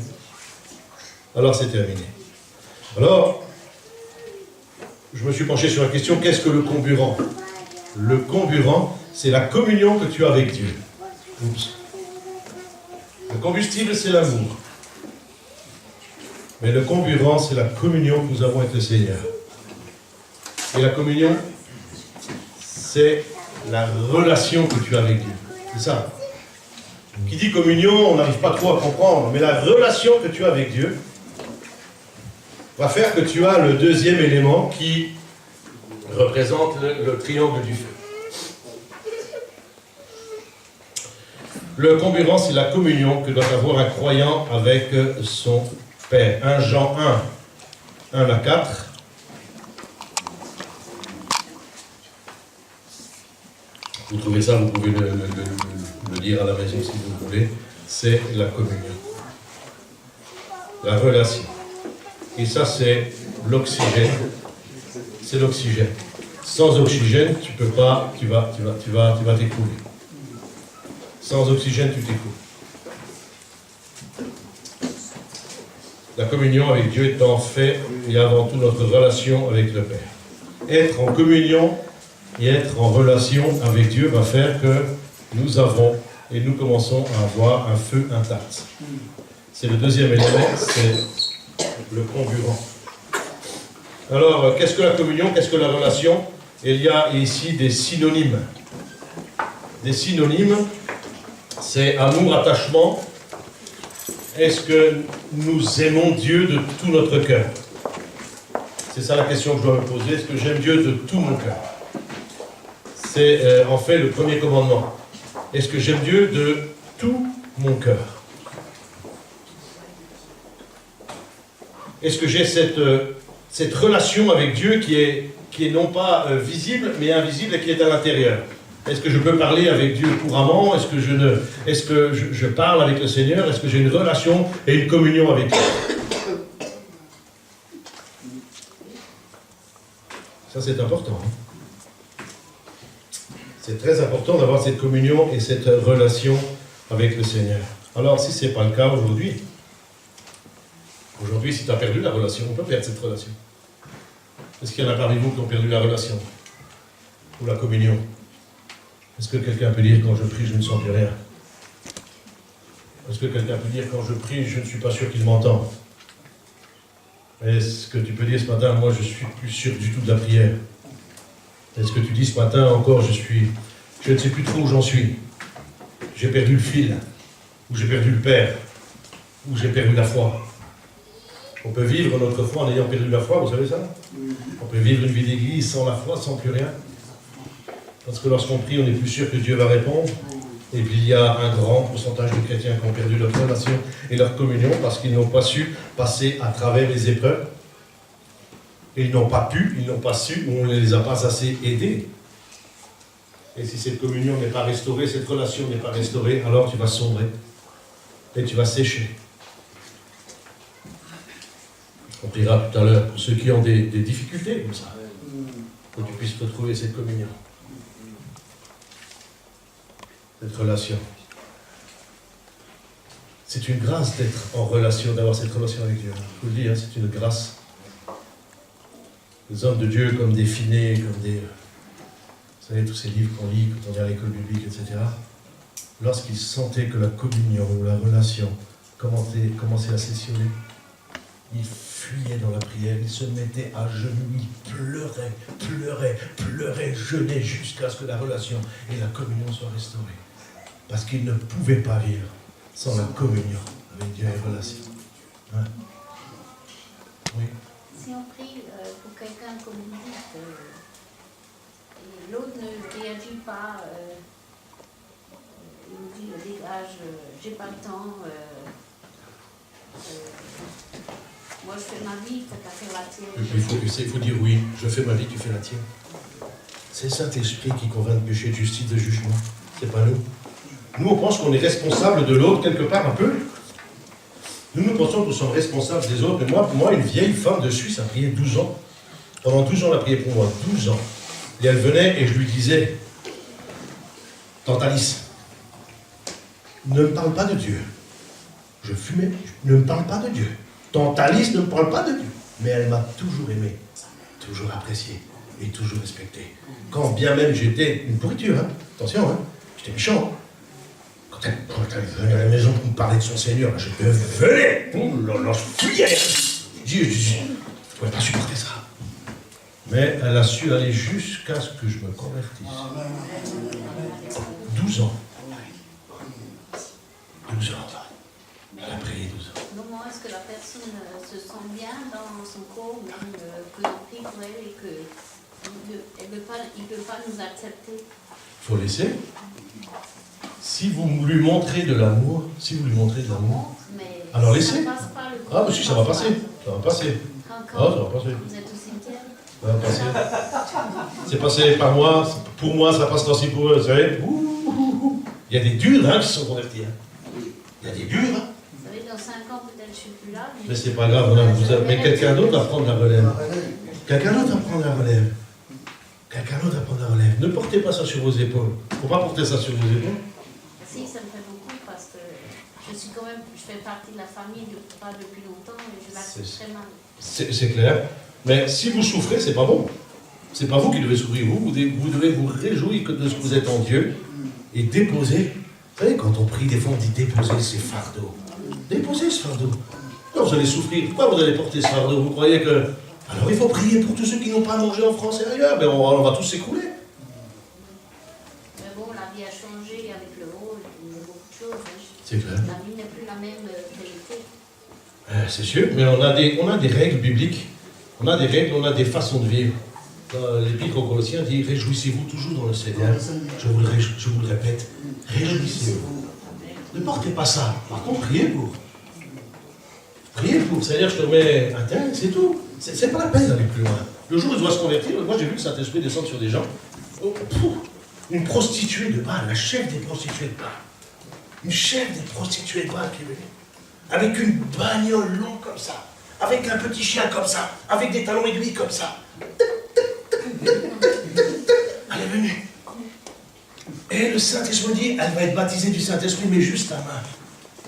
alors c'est terminé. Alors, je me suis penché sur la question, qu'est-ce que le comburant? Le comburant, c'est la communion que tu as avec Dieu. Oups. Le combustible, c'est l'amour. Mais le comburant, c'est la communion que nous avons avec le Seigneur. Et la communion, c'est la relation que tu as avec Dieu. C'est ça. Qui dit communion, on n'arrive pas trop à comprendre, mais la relation que tu as avec Dieu va faire que tu as le deuxième élément qui représente le triangle du feu. Le comburant, c'est la communion que doit avoir un croyant avec son Père. 1 Jean 1 à 4. Vous trouvez ça, vous pouvez le lire à la maison si vous voulez. C'est la communion. La relation. Et ça, c'est l'oxygène. C'est l'oxygène. Sans oxygène, tu peux pas, tu vas t'écouler. Sans oxygène, tu t'écoules. La communion avec Dieu étant fait et avant tout notre relation avec le Père. Être en communion et être en relation avec Dieu va faire que nous avons et nous commençons à avoir un feu intact. C'est le deuxième élément, c'est le comburant. Alors, qu'est-ce que la communion, qu'est-ce que la relation? Il y a ici des synonymes. Des synonymes, c'est amour, attachement. Est-ce que nous aimons Dieu de tout notre cœur? C'est ça la question que je dois me poser. Est-ce que j'aime Dieu de tout mon cœur? C'est en fait le premier commandement. Est-ce que j'aime Dieu de tout mon cœur? Est-ce que j'ai cette relation avec Dieu qui est non pas visible, mais invisible et qui est à l'intérieur? Est-ce que je peux parler avec Dieu couramment? Est-ce que je parle avec le Seigneur? Est-ce que j'ai une relation et une communion avec lui? Ça, c'est important. C'est très important d'avoir cette communion et cette relation avec le Seigneur. Alors, si ce n'est pas le cas aujourd'hui, si tu as perdu la relation, on peut perdre cette relation. Est-ce qu'il y en a parmi vous qui ont perdu la relation? Ou la communion? Est-ce que quelqu'un peut dire, quand je prie, je ne sens plus rien? Est-ce que quelqu'un peut dire, quand je prie, je ne suis pas sûr qu'il m'entend? Est-ce que tu peux dire ce matin, moi je ne suis plus sûr du tout de la prière? Est-ce que tu dis ce matin encore, je ne sais plus trop où j'en suis? J'ai perdu le fil, ou j'ai perdu le Père, ou j'ai perdu la foi. On peut vivre notre foi en ayant perdu la foi, vous savez ça? On peut vivre une vie d'église sans la foi, sans plus rien. Parce que lorsqu'on prie, on n'est plus sûr que Dieu va répondre. Et puis il y a un grand pourcentage de chrétiens qui ont perdu leur relation et leur communion parce qu'ils n'ont pas su passer à travers les épreuves. Et ils n'ont pas pu, ils n'ont pas su, ou on ne les a pas assez aidés. Et si cette communion n'est pas restaurée, cette relation n'est pas restaurée, alors tu vas sombrer. Et tu vas sécher. On priera tout à l'heure pour ceux qui ont des difficultés comme ça. Que tu puisses retrouver cette communion. Cette relation. C'est une grâce d'être en relation, d'avoir cette relation avec Dieu. Je vous le dis, hein, c'est une grâce. Les hommes de Dieu comme des Finney, comme des... Vous savez, tous ces livres qu'on lit quand on est à l'école biblique, etc. Lorsqu'ils sentaient que la communion ou la relation commençait à s'essionner, ils fuyaient dans la prière, ils se mettaient à genoux, ils pleuraient, jeûnaient jusqu'à ce que la relation et la communion soient restaurées. Parce qu'ils ne pouvaient pas vivre sans la communion avec Dieu et relation. Hein? Oui. Si on prie pour quelqu'un comme vous dites, et l'autre ne réagit pas, il nous dit dégage, j'ai pas le temps, moi je fais ma vie, t'as qu'à faire la tienne. Il faut dire oui, je fais ma vie, tu fais la tienne. C'est le Saint-Esprit qui convainc de péché, de justice, de jugement. C'est pas nous. Nous, on pense qu'on est responsable de l'autre quelque part un peu. Nous pensons que nous sommes responsables des autres. Mais moi, une vieille femme de Suisse a prié 12 ans. Pendant 12 ans, elle a prié pour moi. 12 ans. Et elle venait et je lui disais, Tante Alice, ne me parle pas de Dieu. Je fumais, ne me parle pas de Dieu. Tante Alice ne me parle pas de Dieu. Mais elle m'a toujours aimé, toujours apprécié. et toujours respecté. Quand bien même j'étais une pourriture, hein. Attention, hein. J'étais méchant. Hein. Quand elle venait à la maison pour me parler de son Seigneur, je devenais. Je fuyais. Je ne pouvais pas supporter ça. Mais elle a su aller jusqu'à ce que je me convertisse. 12 ans. 12 ans. Elle a prié 12 ans. Comment est-ce que la personne se sent bien dans son corps, même que l'on prie pour elle et qu'il ne peut pas nous accepter? Il faut laisser. Si vous lui montrez de l'amour, alors laissez. Ah, mais si, ça va passer. Ça va passer. Ah, ça va passer. Vous êtes au cimetière? Ça va passer. C'est passé par moi. Pour moi, ça passe aussi pour eux. Vous savez. Il y a des durs hein, qui se sont convertis. Hein. Il y a des durs. Hein. Vous savez, dans 5 ans, peut-être je ne suis plus là. Mais c'est pas grave, mais quelqu'un d'autre va prendre la relève. Quelqu'un d'autre va prendre la relève. Quelqu'un d'autre va prendre la relève. Ne portez pas ça sur vos épaules. Il ne faut pas porter ça sur vos épaules. Si, ça me fait beaucoup parce que je fais partie de la famille, pas depuis longtemps, et je l'accepte très mal. C'est clair. Mais si vous souffrez, c'est pas bon. C'est pas vous qui devez souffrir. Vous devez vous réjouir de ce que vous êtes en Dieu et déposer. Vous savez, quand on prie, des fois on dit déposer ces fardeaux. Déposez ce fardeau. Non, vous allez souffrir. Pourquoi vous allez porter ce fardeau? Vous croyez que... Alors il faut prier pour tous ceux qui n'ont pas mangé en France et ailleurs. Ben, on va tous s'écrouler. Mais bon, la vie a changé avec le rôle, il y a beaucoup de choses. Hein. C'est clair. La vie n'est plus la même qualité. C'est sûr, mais on a des règles bibliques. On a des règles, on a des façons de vivre. L'Épître aux Colossiens dit « Réjouissez-vous toujours dans le Seigneur ». Je vous le répète, réjouissez-vous. Ne portez pas ça. Par contre, priez pour. Priez pour. C'est-à-dire, je te mets un tel, c'est tout. C'est pas la peine d'aller plus loin. Le jour où il doit se convertir, moi j'ai vu le Saint-Esprit descendre sur des gens. Oh, une prostituée de Bâle, la chef des prostituées de Bâle. Une chef des prostituées de Bâle qui est venue. Avec une bagnole longue comme ça. Avec un petit chien comme ça. Avec des talons aiguilles comme ça. Elle est venue. Et le Saint-Esprit dit, elle va être baptisée du Saint-Esprit, mais juste la main.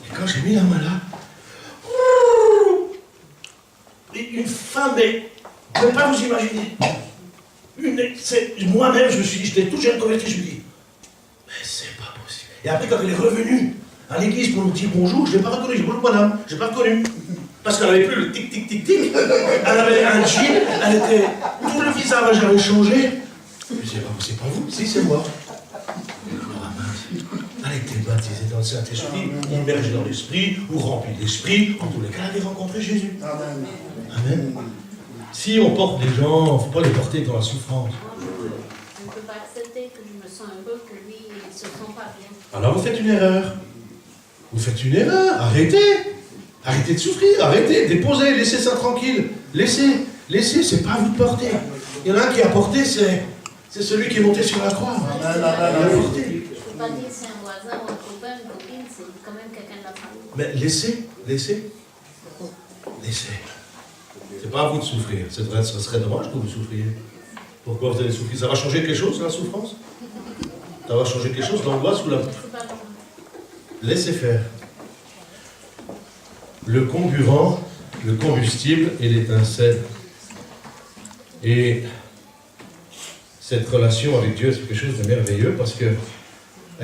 Et quand j'ai mis la main là, et une femme, mais vous ne pouvez pas vous imaginer. Moi-même, je me suis dit, j'étais tout jeune converti, je me dis, mais c'est pas possible. Et après, quand elle est revenue à l'église pour nous dire bonjour, je ne l'ai pas reconnu, j'ai dit bonjour madame, je n'ai pas reconnu. Parce qu'elle n'avait plus le tic tic tic tic, elle avait un jean, elle était. Tout le visage avait changé. Je dis, c'est pas vous, si c'est moi. Elle était baptisée dans le Saint-Esprit, immergée dans l'Esprit, ou remplie d'Esprit. En tous les cas, elle avait rencontré Jésus. Amen. Si on porte des gens, il ne faut pas les porter dans la souffrance. Je ne peux pas accepter que je me sens un peu que lui, il ne se sent pas bien. Alors vous faites une erreur. Vous faites une erreur. Arrêtez. Arrêtez de souffrir. Arrêtez. Déposez. Laissez ça tranquille. Laissez. Laissez. C'est pas à vous de porter. Il y en a un qui a porté, c'est celui qui est monté sur la croix. Il a porté. Je ne peux pas dire c'est un voisin ou un copain, une copine, c'est quand même quelqu'un de la famille. Mais laissez. Laissez. C'est pas à vous de souffrir. Ce serait dommage que vous souffriez. Pourquoi vous allez souffrir? Ça va changer quelque chose, la souffrance? Ça va changer quelque chose, l'angoisse ou la... Laissez faire. Le comburant, le combustible et l'étincelle. Et cette relation avec Dieu, c'est quelque chose de merveilleux parce qu'elle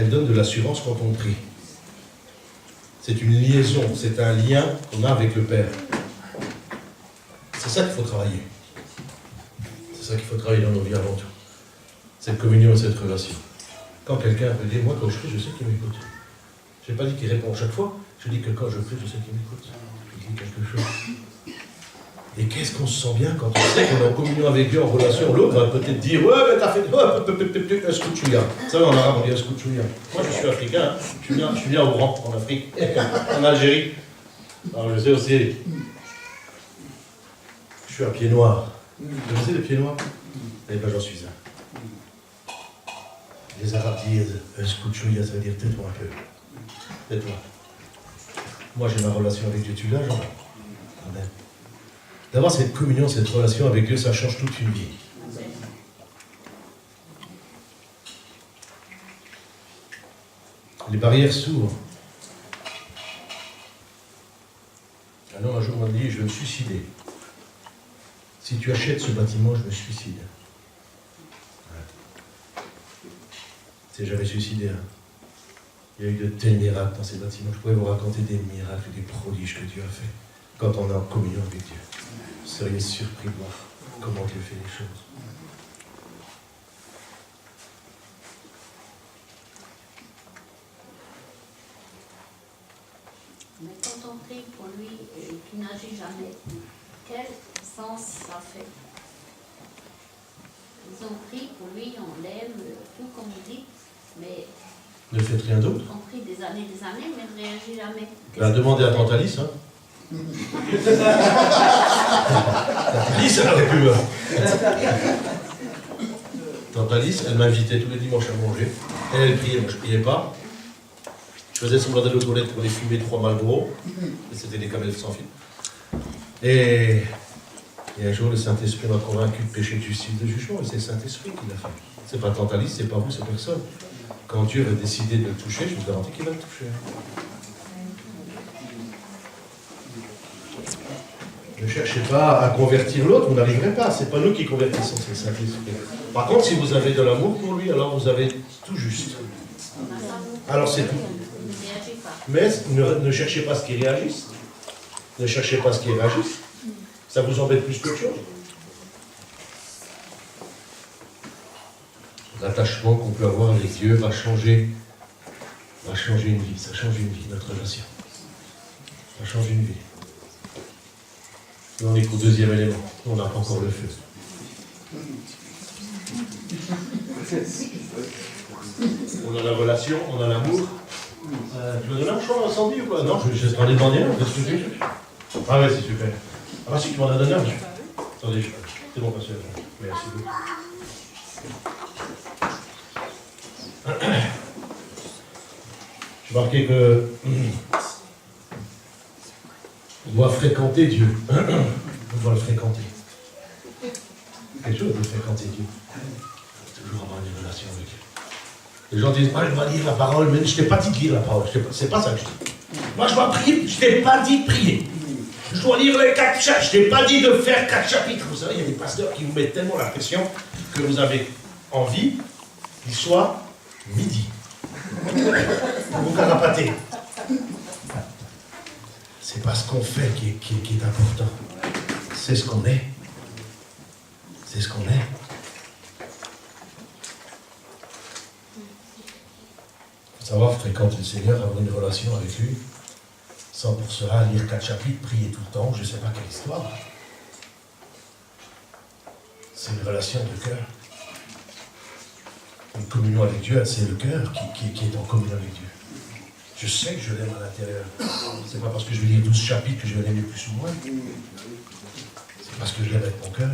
donne de l'assurance quand on prie. C'est une liaison, c'est un lien qu'on a avec le Père. C'est ça qu'il faut travailler. C'est ça qu'il faut travailler dans nos vies avant tout. Cette communion et cette relation. Quand quelqu'un peut dire, moi quand je prie, je sais qu'il m'écoute. Je n'ai pas dit qu'il répond chaque fois, je dis que quand je prie, je sais qu'il m'écoute. Je dis quelque chose. Et qu'est-ce qu'on se sent bien quand on sait qu'on est en communion avec Dieu, en relation, l'autre va peut-être dire, ouais, mais t'as fait un scouchouya. Ça, en arabe, on dit un scouchouya. Moi, je suis africain, je suis bien au rang en Afrique, en Algérie. Alors, je sais aussi, je suis à pied noir. Vous connaissez le pied noir? Eh bien, j'en suis un. Les Arabes disent, un scouchouya, ça veut dire tais-toi un peu. Tais-toi. Moi, j'ai ma relation avec Dieu, tu l'as, Jean? Amen. D'avoir cette communion, cette relation avec Dieu, ça change toute une vie. Les barrières s'ouvrent. Un homme un jour m'a dit, je vais me suicider. Si tu achètes ce bâtiment, je me suicide. s'est jamais suicidé. Hein. Il y a eu de tels miracles dans ces bâtiments. Je pourrais vous raconter des miracles, des prodiges que Dieu a fait quand on est en communion avec Dieu. Vous seriez surpris de voir comment Dieu fait les choses. Mais quand on prie pour lui et qu'il n'agit jamais, quel sens ça fait? Ils ont prié pour lui, on l'aime, tout comme vous dites, mais... Ne faites rien d'autre. On prie des années, mais ne réagit jamais. Demandez à Tantalis, hein. Tantalis, elle aurait pu. Tantalis, elle m'invitait tous les dimanches à manger. Elle priait, moi je ne priais pas. Je faisais semblant d'aller aux toilettes pour les fumer 3 Marlboro. Et c'était des camels sans fil. Et un jour, le Saint-Esprit m'a convaincu de péché, de justice, de jugement. Et c'est le Saint-Esprit qui l'a fait. C'est pas Tantalis, c'est pas vous, c'est personne. Quand Dieu va décider de le toucher, je vous garantis qu'il va le toucher. Ne cherchez pas à convertir l'autre, vous n'arriverez pas. C'est pas nous qui convertissons, c'est le Saint-Esprit. Par contre, si vous avez de l'amour pour lui, alors vous avez tout juste. Alors c'est tout. Mais ne cherchez pas ce qui réagisse. Ne cherchez pas ce qui réagisse. Ça vous embête plus qu'autre chose. L'attachement qu'on peut avoir avec Dieu va changer une vie. Ça change une vie, notre relation. Ça change une vie. Et on est qu'au deuxième élément. On n'a pas encore le feu. On a la relation, on a l'amour. Tu me donnes un champ incendie ou quoi? Non, je t'en ai demandé un. Qu'est-ce que tu fais? Ah ouais, c'est super. Ah si, tu m'en as donné un. Attendez, c'est bon, monsieur. Merci beaucoup. J'ai marqué que on doit fréquenter Dieu. On doit le fréquenter. Quelque chose de fréquenter Dieu. Toujours avoir une relation avec Dieu. Les gens disent, moi je dois lire la parole, mais je t'ai pas dit de lire la parole. C'est pas ça que je dis. Moi je dois prier, je t'ai pas dit de prier. Je dois lire les 4 chapitres, je t'ai pas dit de faire 4 chapitres. Vous savez, il y a des pasteurs qui vous mettent tellement la pression que vous avez envie qu'il soit midi. Vous carapatez. C'est pas ce qu'on fait qui est important. C'est ce qu'on est. C'est ce qu'on est. Il faut savoir fréquenter le Seigneur, avoir une relation avec lui, sans pour cela lire 4 chapitres, prier tout le temps, je ne sais pas quelle histoire. C'est une relation de cœur. Une communion avec Dieu, c'est le cœur qui est en communion avec Dieu. Je sais que je l'aime à l'intérieur. C'est pas parce que je vais lire 12 chapitres que je vais l'aimer plus ou moins. C'est parce que je l'aime avec mon cœur.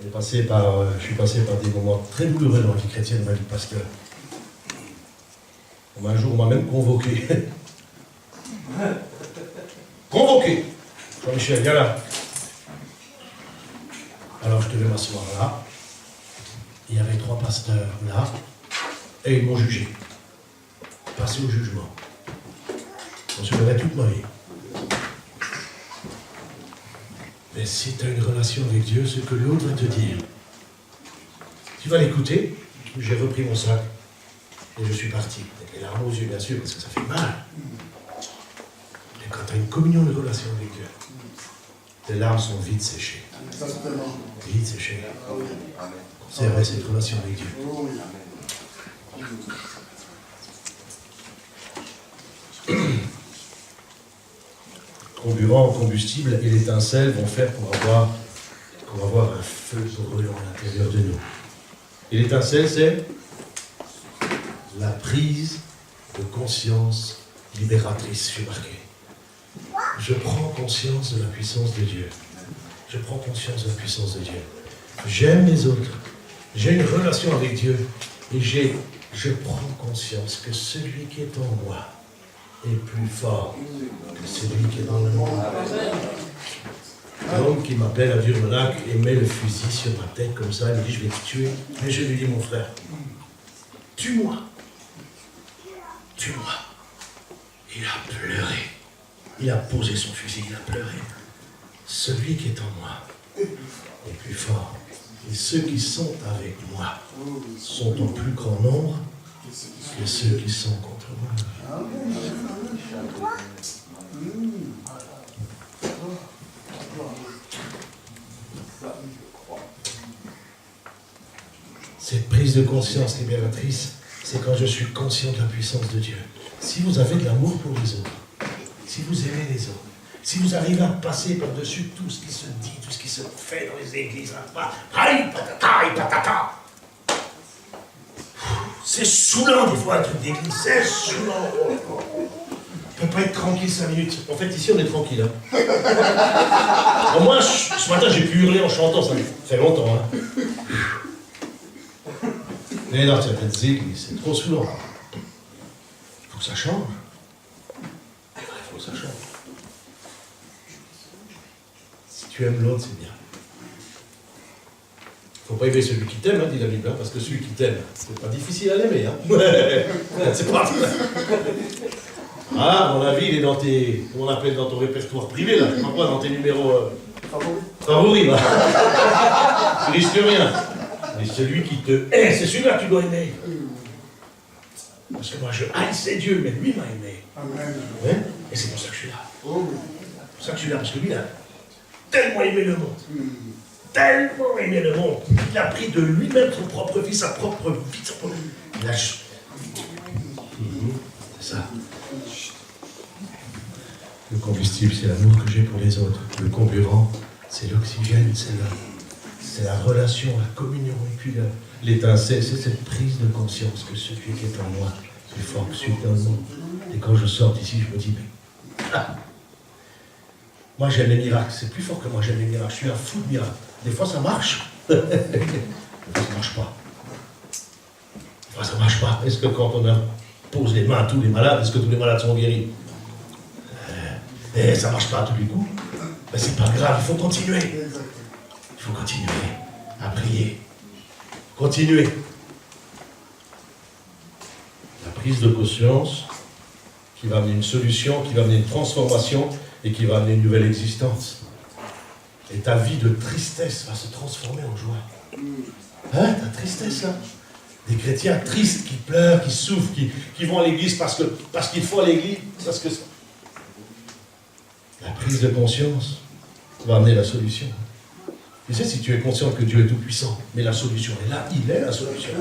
Je suis passé par des moments très douloureux dans la vie chrétienne de ma vie de pasteur. Un jour, on m'a même convoqué. Convoqué. Jean-Michel, viens là. Alors je devais m'asseoir là. Il y avait 3 pasteurs là. Et ils m'ont jugé. Passé au jugement. On se verrait toute ma vie. Mais si tu as une relation avec Dieu, ce que l'autre va te dire, tu vas l'écouter. J'ai repris mon sac et je suis parti. Avec les larmes aux yeux, bien sûr, parce que ça fait mal. Et quand tu as une communion de relation avec Dieu, tes larmes sont vite séchées. Vite séchées. C'est vrai, cette relation avec Dieu. Comburant, combustible et l'étincelle vont faire pour avoir un feu brûlant à l'intérieur de nous. Et l'étincelle, c'est la prise de conscience libératrice, j'ai marqué. Je prends conscience de la puissance de Dieu. Je prends conscience de la puissance de Dieu. J'aime les autres. J'ai une relation avec Dieu. Et je prends conscience que celui qui est en moi est plus fort que celui qui est dans le monde. L'homme qui m'appelle à Durmenac et met le fusil sur ma tête comme ça, il me dit je vais te tuer. Mais je lui dis mon frère, tue-moi. Tue-moi. Il a pleuré. Il a posé son fusil, il a pleuré. Celui qui est en moi est plus fort Et ceux qui sont avec moi sont en plus grand nombre que ceux qui sont contre moi. Cette prise de conscience libératrice, c'est quand je suis conscient de la puissance de Dieu. Si vous avez de l'amour pour les autres, si vous aimez les autres, si vous arrivez à passer par-dessus tout ce qui se dit, tout ce qui se fait dans les églises, aïe, patata, aïe, patata. C'est saoulant des fois un truc d'église, c'est saoulant. On ne peut pas être tranquille 5 minutes. En fait, ici, on est tranquille. Hein. Moi, ce matin, j'ai pu hurler en chantant, ça fait longtemps. Hein. Mais dans certaines églises, c'est trop saoulant. Il faut que ça change. Il faut que ça change. Si tu aimes l'autre, c'est bien. Il ne faut pas aimer celui qui t'aime, hein, dit la Bible, hein, parce que celui qui t'aime, c'est pas difficile à l'aimer. Hein. C'est pas. Ah, mon avis, il est dans tes. Comment on appelle, dans ton répertoire privé, là. Je sais pas quoi, dans tes numéros. Favoris, là. Tu risques rien. Mais celui qui te hait, c'est celui-là que tu dois aimer. Parce que moi, je haïssais Dieu, mais lui m'a aimé. Amen. Ouais. Et c'est pour ça que je suis là. C'est pour ça que je suis là, parce que lui, il a tellement aimé le monde. Tellement aimé le monde. Il a pris de lui-même son propre vie, sa propre vie. Il a... C'est ça. Le combustible, c'est l'amour que j'ai pour les autres. Le comburant, c'est l'oxygène, c'est la relation, la communion. Et puis l'étincelle, c'est cette prise de conscience que celui qui est en moi, c'est fort que celui qui est en moi. Et quand je sors d'ici, je me dis, mais... Ah, moi, j'aime les miracles. C'est plus fort que moi, j'aime les miracles. Je suis un fou de miracles. Des fois, ça marche. Des fois, ça ne marche pas. Des fois, ça ne marche pas. Est-ce que quand on pose les mains à tous les malades, est-ce que tous les malades sont guéris? Et ça ne marche pas à tous les coups. Ben, c'est pas grave, il faut continuer. Il faut continuer à prier. Continuer. La prise de conscience qui va amener une solution, qui va amener une transformation et qui va amener une nouvelle existence. Et ta vie de tristesse va se transformer en joie. Hein, ta tristesse là? Des chrétiens tristes qui pleurent, qui souffrent, qui vont à l'église parce qu'il faut à l'église, parce que la prise de conscience va amener la solution. Tu sais, si tu es conscient que Dieu est tout puissant, mais la solution est là, il est la solution.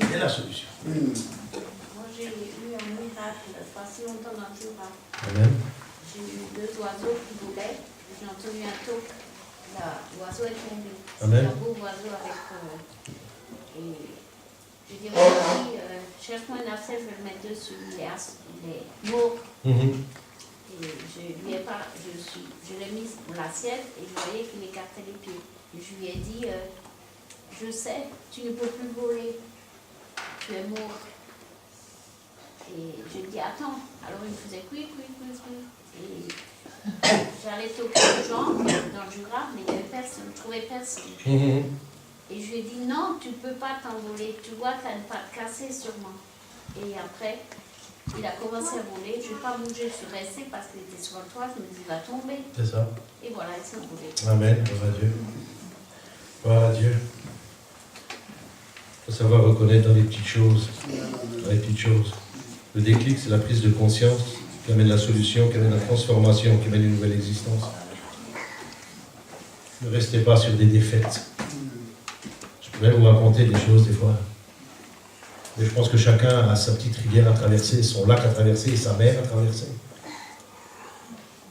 Il est la solution. Moi j'ai eu un miracle, pas si longtemps dans le Jura. Amen. J'ai eu 2 oiseaux qui volaient, j'ai entendu un toc, l'oiseau est tombé. Amen. C'est un beau oiseau avec... et je dis, oui, cherche-moi une nacelle, je vais le mettre dessus, il est mort. Et je lui ai pas, je l'ai mis dans l'assiette et je voyais qu'il écartait les pieds. Et je lui ai dit, je sais, tu ne peux plus voler, tu es mort. Et je lui ai dit, attends. Alors il me faisait cuit. Et j'allais toquer aux gens dans le Jura, mais il n'y avait personne, je ne trouvais personne. Et je lui ai dit, non, tu ne peux pas t'envoler, tu vois, tu as une patte cassée sûrement. Et après, il a commencé à voler, je n'ai pas bougé, je suis restée parce qu'il était sur le toit, je me dis, il va tomber. C'est ça. Et voilà, il s'est envolé. Amen, gloire à Dieu. Gloire à Dieu. Il faut savoir reconnaître dans les petites choses. Dans les petites choses. Le déclic, c'est la prise de conscience qui amène la solution, qui amène la transformation, qui amène une nouvelle existence. Ne restez pas sur des défaites. Je pourrais vous raconter des choses des fois. Mais je pense que chacun a sa petite rivière à traverser, son lac à traverser et sa mer à traverser.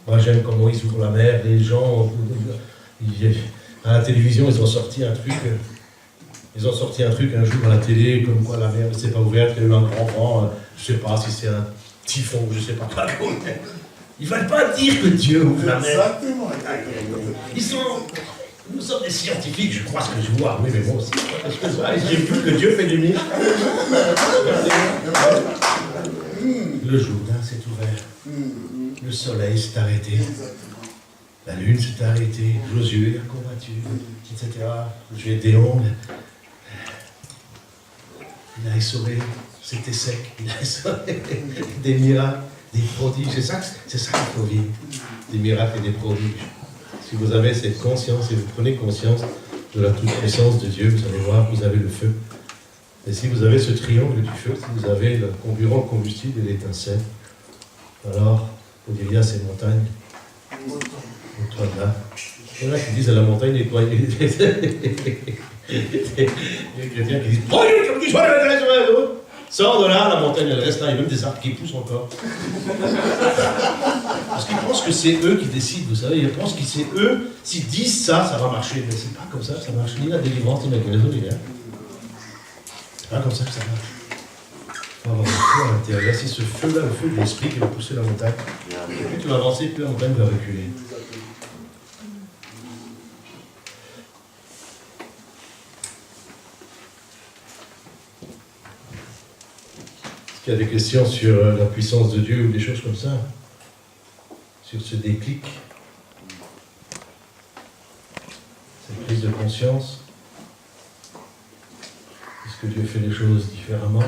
Moi j'aime comment ils ouvrent la mer, les gens, à la télévision, ils ont sorti un truc un jour à la télé, comme quoi la mer ne s'est pas ouverte, il y a eu un grand vent, je ne sais pas si c'est un typhon, je ne sais pas quoi. Ils ne veulent pas dire que Dieu ouvre la mer. Exactement. Nous sommes des scientifiques, je crois ce que je vois. Oui, mais moi aussi, je crois ce que je vois. J'ai vu que Dieu fait du miracle. Le Jourdain s'est ouvert. Le soleil s'est arrêté. La lune s'est arrêtée. Josué a combattu, etc. Gédéon, il a essoré. C'était sec. Il a essoré des miracles, des prodiges. C'est ça qu'il faut vivre. Des miracles et des prodiges. Si vous avez cette conscience et vous prenez conscience, de la toute-puissance de Dieu, vous allez voir, vous avez le feu. Et si vous avez ce triangle du feu, si vous avez le carburant, le combustible et l'étincelle, alors vous diriez à ces montagnes, toi là. Il y en a qui disent à la montagne, il y a des chrétiens qui disent, sors de là, la montagne elle reste là, il y a même des arbres qui poussent encore. Parce qu'ils pensent que c'est eux qui décident, vous savez, ils pensent que c'est eux, s'ils disent ça, ça va marcher. Mais c'est pas comme ça que ça marche, ni la délivrance, ni la guérison, ni rien. C'est pas comme ça que ça marche. Il faut avoir le feu à l'intérieur. C'est ce feu-là, le feu de l'esprit qui va pousser la montagne. Plus tu vas avancer, plus la montagne va reculer. Est-ce qu'il y a des questions sur la puissance de Dieu ou des choses comme ça? Sur ce déclic? Cette prise de conscience? Est-ce que Dieu fait les choses différemment?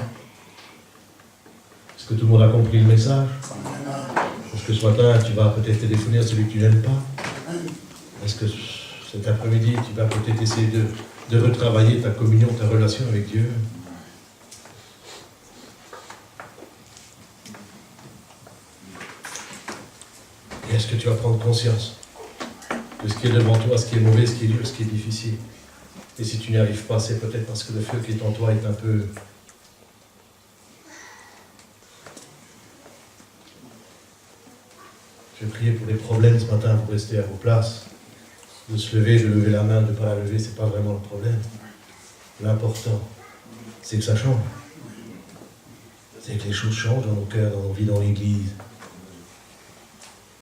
Est-ce que tout le monde a compris le message? Est-ce que ce matin, tu vas peut-être téléphoner à celui que tu n'aimes pas? Est-ce que cet après-midi, tu vas peut-être essayer de retravailler ta communion, ta relation avec Dieu? Et est-ce que tu vas prendre conscience de ce qui est devant toi, ce qui est mauvais, ce qui est dur, ce qui est difficile? Et si tu n'y arrives pas, c'est peut-être parce que le feu qui est en toi est un peu... Je vais prier pour les problèmes ce matin, pour rester à vos places. De se lever, de lever la main, de ne pas la lever, ce n'est pas vraiment le problème. L'important, c'est que ça change. C'est que les choses changent dans nos cœurs, dans nos vies, dans l'Église.